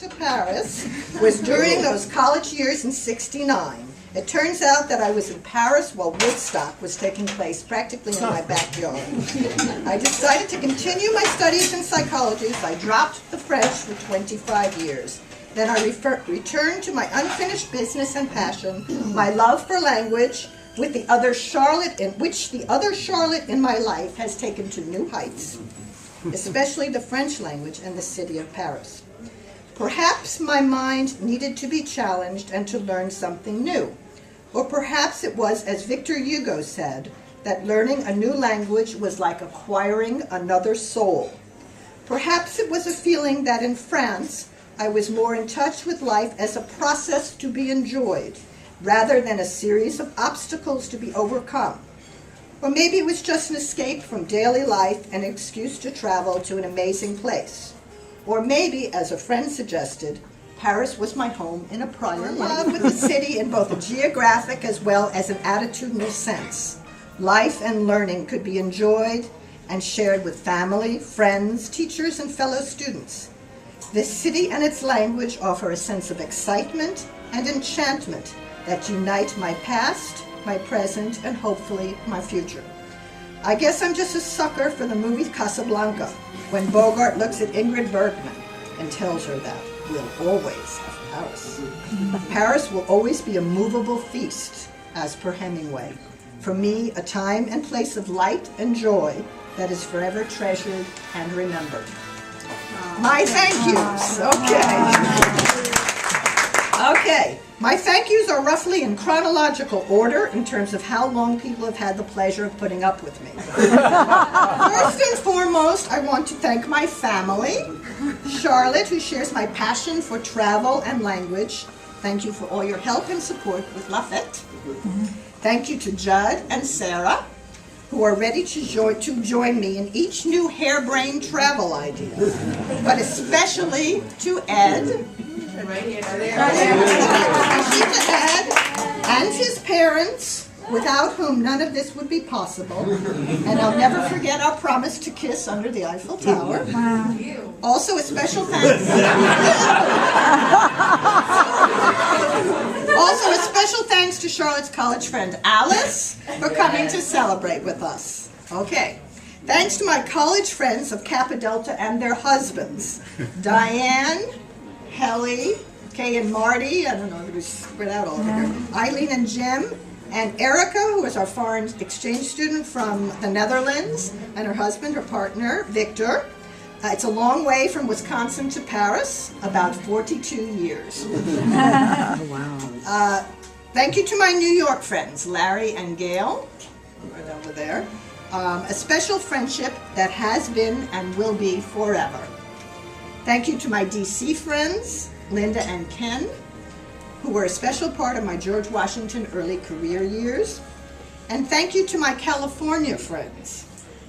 to Paris was during those college years in '69. It turns out that I was in Paris while Woodstock was taking place practically in my backyard. I decided to continue my studies in psychology, so I dropped the French for 25 years. Then I returned to my unfinished business and passion, my love for language, with the other Charlotte in my life has taken to new heights, especially the French language and the city of Paris. Perhaps my mind needed to be challenged and to learn something new. Or perhaps it was, as Victor Hugo said, that learning a new language was like acquiring another soul. Perhaps it was a feeling that in France, I was more in touch with life as a process to be enjoyed, rather than a series of obstacles to be overcome. Or maybe it was just an escape from daily life and an excuse to travel to an amazing place. Or maybe, as a friend suggested, Paris was my home in a prior life. With the city in both a geographic as well as an attitudinal sense. Life and learning could be enjoyed and shared with family, friends, teachers, and fellow students. This city and its language offer a sense of excitement and enchantment that unite my past, my present, and hopefully my future. I guess I'm just a sucker for the movie Casablanca, when Bogart looks at Ingrid Bergman and tells her that we'll always have Paris. Paris will always be a movable feast, as per Hemingway. For me, a time and place of light and joy that is forever treasured and remembered. My thank yous. Okay. My thank yous are roughly in chronological order in terms of how long people have had the pleasure of putting up with me. First and foremost, I want to thank my family. Charlotte, who shares my passion for travel and language. Thank you for all your help and support with La Fête. Thank you to Judd and Sarah, who are ready to join me in each new harebrained travel idea. But especially to Ed, and his parents, without whom none of this would be possible. And I'll never forget our promise to kiss under the Eiffel Tower. Also a special thanks. Also a special thanks to Charlotte's college friend Alice for coming to celebrate with us. Okay. Thanks to my college friends of Kappa Delta and their husbands, Diane, Helly, Kay and Marty, I don't know, it was spread out all over here, Eileen and Jim, and Erica, who is our foreign exchange student from the Netherlands, and her husband, her partner, Victor. It's a long way from Wisconsin to Paris, about 42 years. Wow. Thank you to my New York friends, Larry and Gail, right over there. A special friendship that has been and will be forever. Thank you to my DC friends, Linda and Ken, who were a special part of my George Washington early career years. And thank you to my California friends,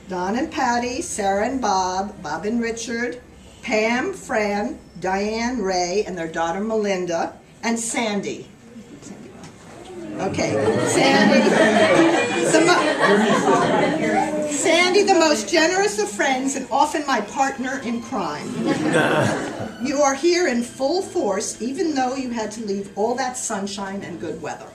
Don and Patty, Sarah and Bob, Bob and Richard, Pam, Fran, Diane, Ray, and their daughter Melinda, and Sandy. Okay, Sandy, the most generous of friends and often my partner in crime. You are here in full force, even though you had to leave all that sunshine and good weather.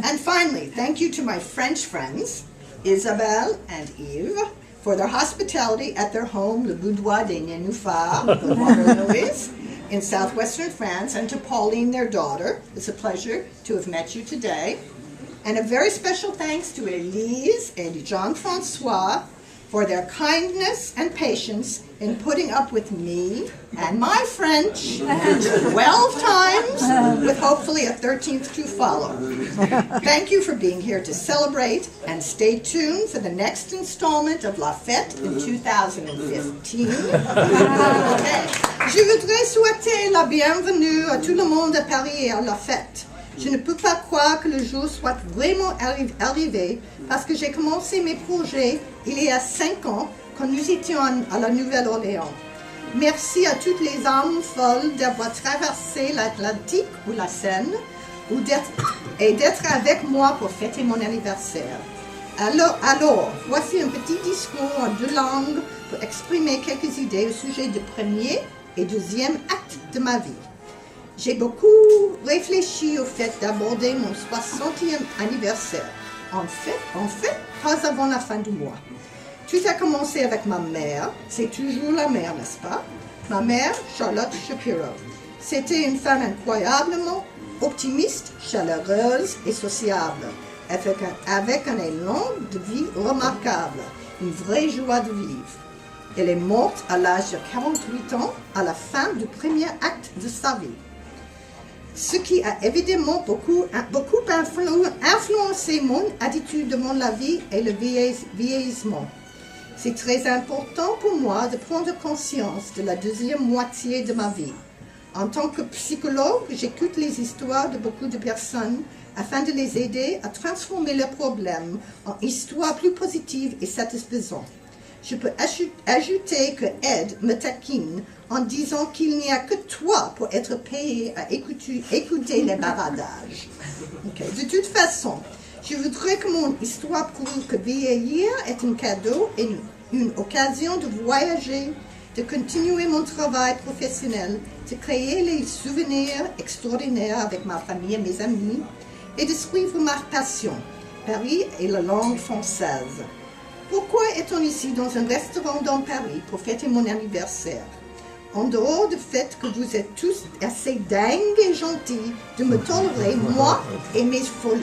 And finally, thank you to my French friends, Isabelle and Yves, for their hospitality at their home, Le Boudoir des Nénuphars, the Water Lilies, in southwestern France, and to Pauline, their daughter. It's a pleasure to have met you today. And a very special thanks to Elise and Jean-Francois for their kindness and patience in putting up with me and my French 12 times, with hopefully a 13th to follow. Thank you for being here to celebrate, and stay tuned for the next installment of La Fête in 2015. Okay. Je voudrais souhaiter la bienvenue à tout le monde à Paris et à La Fête. Je ne peux pas croire que le jour soit vraiment arrivé parce que j'ai commencé mes projets il y a 5 ans quand nous étions à la Nouvelle-Orléans. Merci à toutes les âmes folles d'avoir traversé l'Atlantique ou la Seine et d'être avec moi pour fêter mon anniversaire. Alors, voici un petit discours en 2 langues pour exprimer quelques idées au sujet du premier et deuxième acte de ma vie. J'ai beaucoup réfléchi au fait d'aborder mon 60e anniversaire. En fait, pas avant la fin du mois. Tout a commencé avec ma mère. C'est toujours la mère, n'est-ce pas? Ma mère, Charlotte Shapiro. C'était une femme incroyablement optimiste, chaleureuse et sociable, avec un élan de vie remarquable, une vraie joie de vivre. Elle est morte à l'âge de 48 ans, à la fin du premier acte de sa vie. Ce qui a évidemment beaucoup influencé mon attitude devant la vie et le vieillissement. C'est très important pour moi de prendre conscience de la deuxième moitié de ma vie. En tant que psychologue, j'écoute les histoires de beaucoup de personnes afin de les aider à transformer leurs problèmes en histoires plus positives et satisfaisantes. Je peux ajouter que Ed me taquine en disant qu'il n'y a que toi pour être payé à écouter les bavardages. Okay. De toute façon, je voudrais que mon histoire prouve que vieillir est un cadeau et une occasion de voyager, de continuer mon travail professionnel, de créer les souvenirs extraordinaires avec ma famille et mes amis, et de suivre ma passion, Paris et la langue française. Pourquoi est-on ici dans un restaurant dans Paris pour fêter mon anniversaire? En dehors du fait que vous êtes tous assez dingues et gentils de me tolérer, moi et mes folies.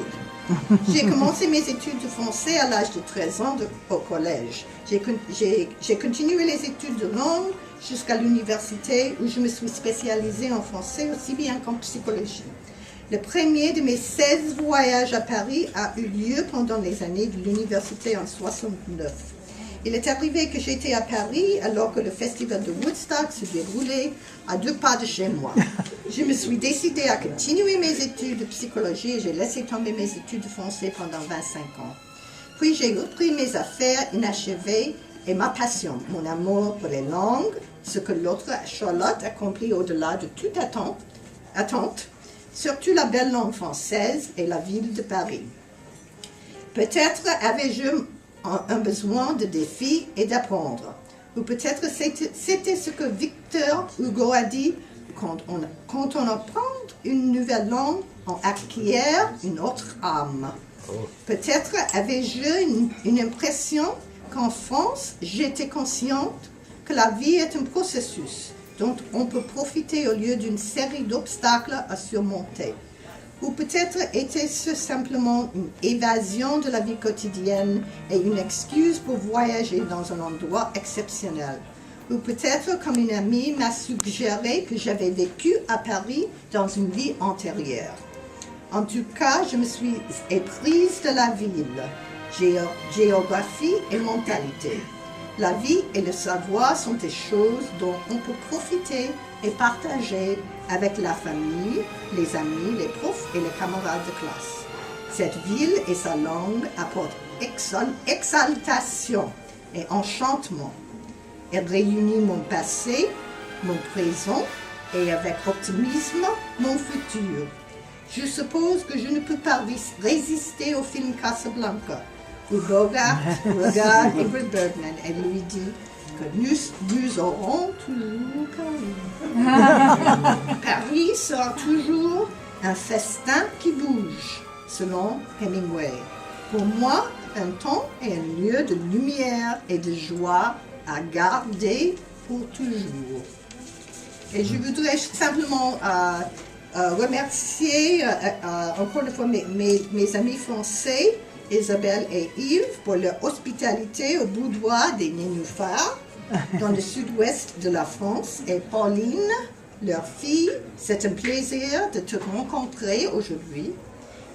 J'ai commencé mes études de français à l'âge de 13 ans au collège. J'ai continué les études de langue jusqu'à l'université où je me suis spécialisée en français aussi bien qu'en psychologie. Le premier de mes 16 voyages à Paris a eu lieu pendant les années de l'université en 1969. Il est arrivé que j'étais à Paris alors que le festival de Woodstock se déroulait à 2 pas de chez moi. Je me suis décidée à continuer mes études de psychologie et j'ai laissé tomber mes études de français pendant 25 ans. Puis j'ai repris mes affaires inachevées et ma passion, mon amour pour les langues, ce que l'autre Charlotte accomplit au-delà de toute attente, surtout la belle langue française et la ville de Paris. Peut-être avais-je un besoin de défi et d'apprendre. Ou peut-être c'était ce que Victor Hugo a dit, quand on apprend une nouvelle langue, on acquiert une autre âme. Peut-être avais-je une impression qu'en France, j'étais consciente que la vie est un processus dont on peut profiter au lieu d'une série d'obstacles à surmonter. Ou peut-être était-ce simplement une évasion de la vie quotidienne et une excuse pour voyager dans un endroit exceptionnel. Ou peut-être comme une amie m'a suggéré que j'avais vécu à Paris dans une vie antérieure. En tout cas, je me suis éprise de la ville, géographie et mentalité. La vie et le savoir sont des choses dont on peut profiter et partager avec la famille, les amis, les profs et les camarades de classe. Cette ville et sa langue apportent exaltation et enchantement. Elle réunit mon passé, mon présent et avec optimisme mon futur. Je suppose que je ne peux pas résister au film Casablanca, où Bogart regarde Ingrid Bergman et lui dit que nous aurons toujours Paris. Paris sera toujours un festin qui bouge, selon Hemingway. Pour moi, un temps est un lieu de lumière et de joie à garder pour toujours. Et je voudrais simplement remercier encore une fois mes amis français, Isabelle et Yves, pour leur hospitalité au boudoir des Nénuphars dans le sud-ouest de la France, et Pauline, leur fille. C'est un plaisir de te rencontrer aujourd'hui.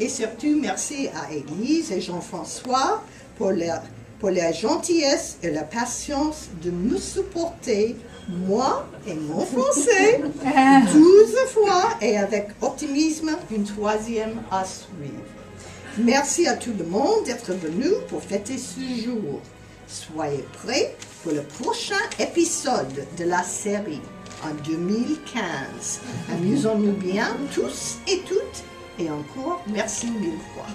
Et surtout, merci à Élise et Jean-François pour leur gentillesse et leur patience de me supporter, moi et mon français, 12 fois, et avec optimisme, une troisième à suivre. Merci à tout le monde d'être venu pour fêter ce jour. Soyez prêts pour le prochain épisode de la série en 2015. Amusons-nous bien, tous et toutes, et encore merci 1000 fois.